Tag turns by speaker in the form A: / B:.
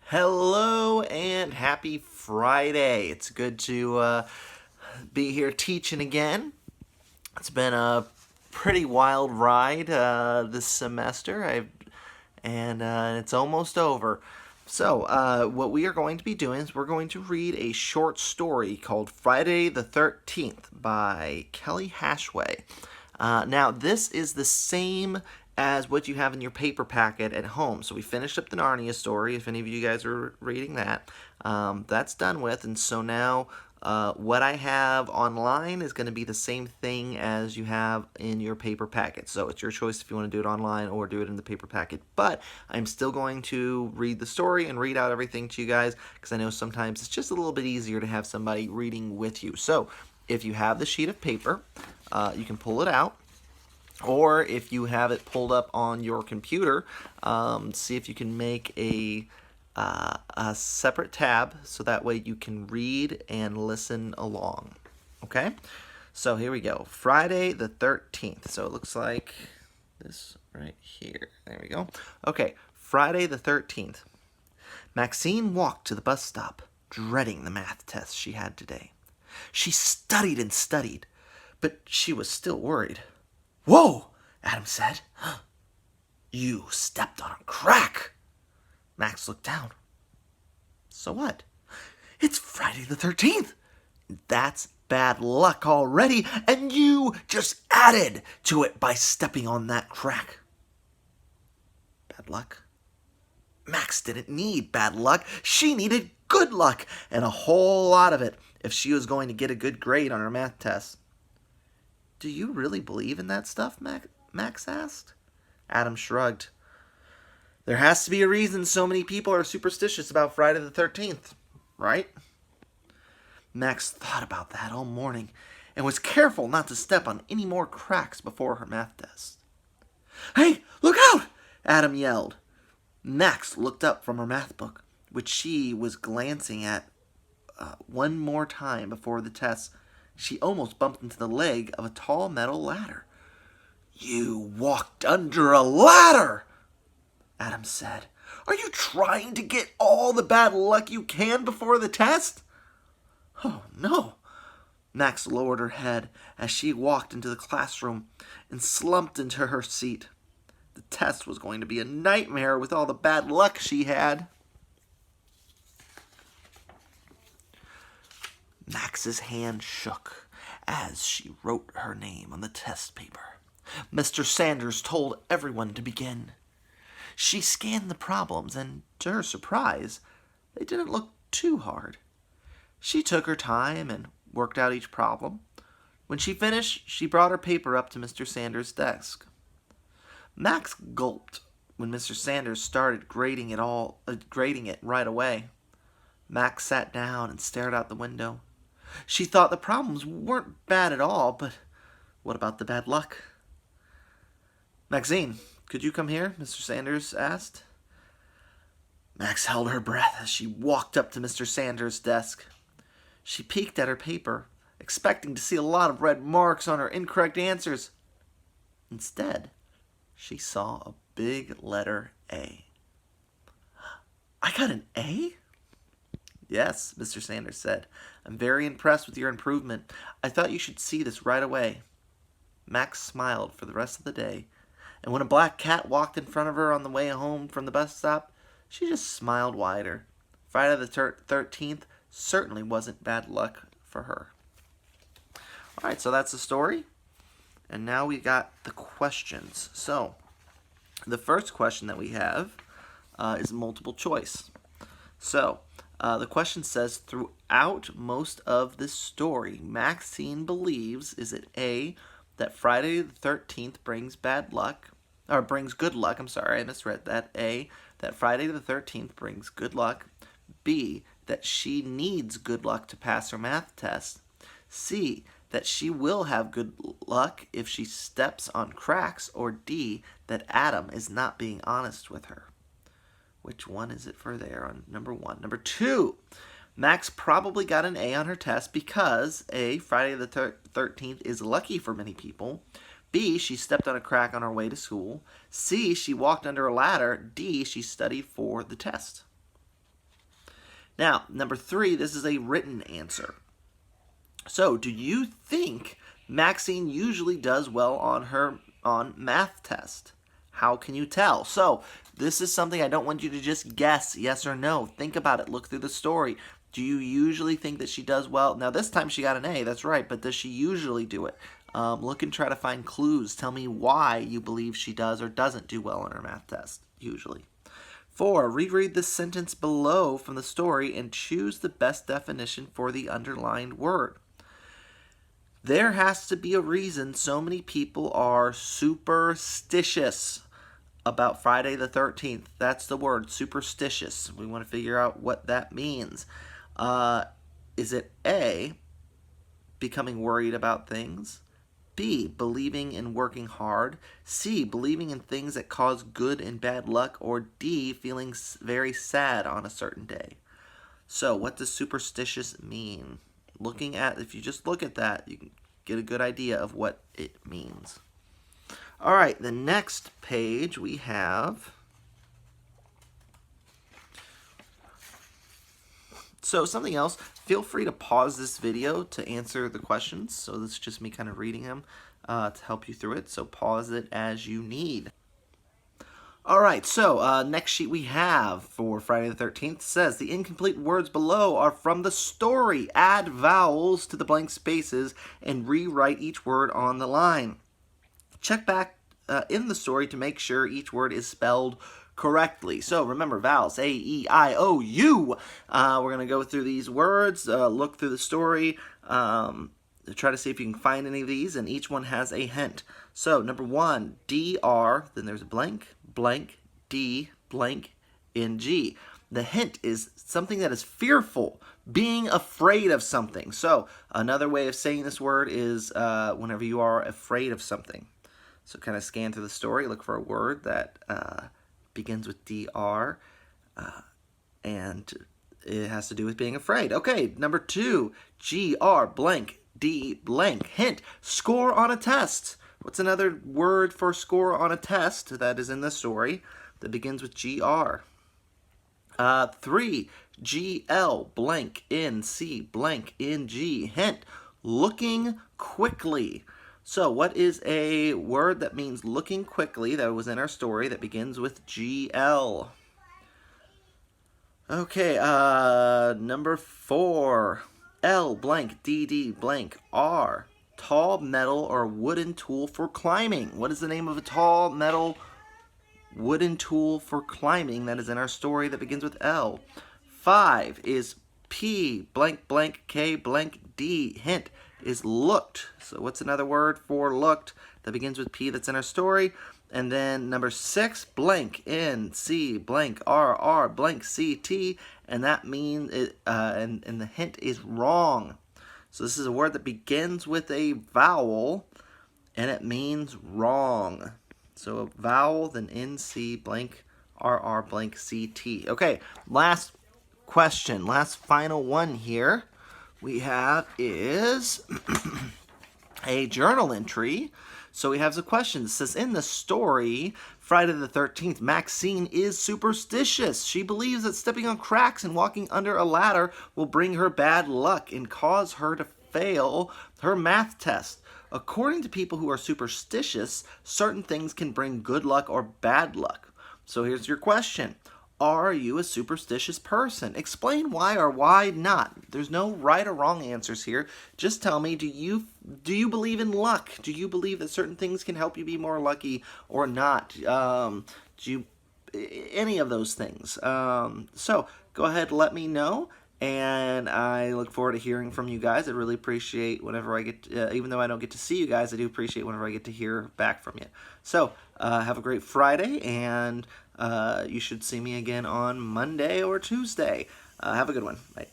A: Hello and happy Friday. It's good to be here teaching again. It's been a pretty wild ride this semester, and it's almost over. So, what we are going to be doing is we're going to read a short story called Friday the 13th by Kelly Hashway. Now, this is the same as what you have in your paper packet at home. So we finished up the Narnia story. If any of you guys are reading that, that's done with. And so now what I have online is going to be the same thing as you have in your paper packet. So it's your choice if you want to do it online or do it in the paper packet. But I'm still going to read the story and read out everything to you guys because I know sometimes it's just a little bit easier to have somebody reading with you. So if you have the sheet of paper, you can pull it out. Or if you have it pulled up on your computer, see if you can make a separate tab so that way you can read and listen along. Okay? So here we go. Friday the 13th. So it looks like this right here. There we go. Okay, Friday the 13th. Maxine walked to the bus stop, dreading the math test she had today. She studied and studied, but she was still worried. Whoa, Adam said. You stepped on a crack. Max looked down. So what? It's Friday the 13th. That's bad luck already, and you just added to it by stepping on that crack. Bad luck? Max didn't need bad luck. She needed good luck, and a whole lot of it if she was going to get a good grade on her math test. Do you really believe in that stuff? Max asked. Adam shrugged. There has to be a reason so many people are superstitious about Friday the 13th, right? Max thought about that all morning and was careful not to step on any more cracks before her math test. Hey, look out! Adam yelled. Max looked up from her math book, which she was glancing at one more time before the test. She almost bumped into the leg of a tall metal ladder. You walked under a ladder, Adam said. Are you trying to get all the bad luck you can before the test? Oh, no. Max lowered her head as she walked into the classroom and slumped into her seat. The test was going to be a nightmare with all the bad luck she had. Max's hand shook as she wrote her name on the test paper. Mr. Sanders told everyone to begin. She scanned the problems, and to her surprise, they didn't look too hard. She took her time and worked out each problem. When she finished, she brought her paper up to Mr. Sanders' desk. Max gulped when Mr. Sanders started grading it right away. Max sat down and stared out the window. She thought the problems weren't bad at all, but what about the bad luck? Maxine, could you come here? Mr. Sanders asked. Max held her breath as she walked up to Mr. Sanders' desk. She peeked at her paper, expecting to see a lot of red marks on her incorrect answers. Instead, she saw a big letter A. I got an A? Yes, Mr. Sanders said. I'm very impressed with your improvement. I thought you should see this right away. Max smiled for the rest of the day, and when a black cat walked in front of her on the way home from the bus stop, she just smiled wider. Friday the 13th certainly wasn't bad luck for her. All right, so that's the story. And now we got the questions. So, the first question that we have is multiple choice. So, the question says, throughout most of this story, Maxine believes, is it A, that Friday the 13th brings bad luck, or brings good luck, I'm sorry, I misread that. A, that Friday the 13th brings good luck. B, that she needs good luck to pass her math test. C, that she will have good luck if she steps on cracks. Or D, that Adam is not being honest with her. Which one is it for there on number 1? Number 2, Max probably got an A on her test because A, Friday the 13th is lucky for many people. B, she stepped on a crack on her way to school. C, she walked under a ladder. D, she studied for the test. Now, number 3, this is a written answer. So, do you think Maxine usually does well on math test? How can you tell? So, this is something I don't want you to just guess yes or no. Think about it. Look through the story. Do you usually think that she does well? Now, this time she got an A, that's right, but does she usually do it? Look and try to find clues. Tell me why you believe she does or doesn't do well on her math test, usually. 4, reread the sentence below from the story and choose the best definition for the underlined word. There has to be a reason so many people are superstitious about Friday the 13th. That's the word, superstitious. We want to figure out what that means. Is it A, becoming worried about things? B, believing and working hard? C, believing in things that cause good and bad luck? Or D, feeling very sad on a certain day? So what does superstitious mean? If you just look at that, you can get a good idea of what it means. All right, the next page we have. So something else, feel free to pause this video to answer the questions. So this is just me kind of reading them to help you through it. So pause it as you need. All right, so next sheet we have for Friday the 13th says the incomplete words below are from the story. Add vowels to the blank spaces and rewrite each word on the line. Check back in the story to make sure each word is spelled correctly. So remember vowels, A, E, I, O, U. We're going to go through these words, look through the story, try to see if you can find any of these, and each one has a hint. So number 1, D-R, then there's a blank, blank, D, blank, N-G. The hint is something that is fearful, being afraid of something. So another way of saying this word is whenever you are afraid of something. So kind of scan through the story, look for a word that begins with DR, and it has to do with being afraid. Okay, number 2, GR, blank, D, blank. Hint, score on a test. What's another word for score on a test that is in the story that begins with GR? 3, GL, blank, NC, blank, NG. Hint, looking quickly. So what is a word that means looking quickly that was in our story that begins with GL? Okay, number 4, L, blank, DD, blank, R. Tall metal or wooden tool for climbing. What is the name of a tall metal wooden tool for climbing that is in our story that begins with L? 5 is P, blank, blank, K, blank, D. Hint is looked. So what's another word for looked that begins with P that's in our story? And then number 6, blank, N, C, blank, R, R, blank, C, T. And that means, and the hint is wrong. So this is a word that begins with a vowel, and it means wrong. So a vowel, then NC, blank, RR, blank, CT. Okay, last question, last final one here we have is a journal entry. So we have the question. It says, in the story, Friday the 13th, Maxine is superstitious. She believes that stepping on cracks and walking under a ladder will bring her bad luck and cause her to fail her math test. According to people who are superstitious, certain things can bring good luck or bad luck. So here's your question. Are you a superstitious person? Explain why or why not. There's no right or wrong answers here. Just tell me, do you believe in luck? Do you believe that certain things can help you be more lucky or not? Any of those things? So go ahead, let me know. And I look forward to hearing from you guys. I really appreciate whenever I get, even though I don't get to see you guys, I do appreciate whenever I get to hear back from you. So have a great Friday, and you should see me again on Monday or Tuesday. Have a good one. Bye.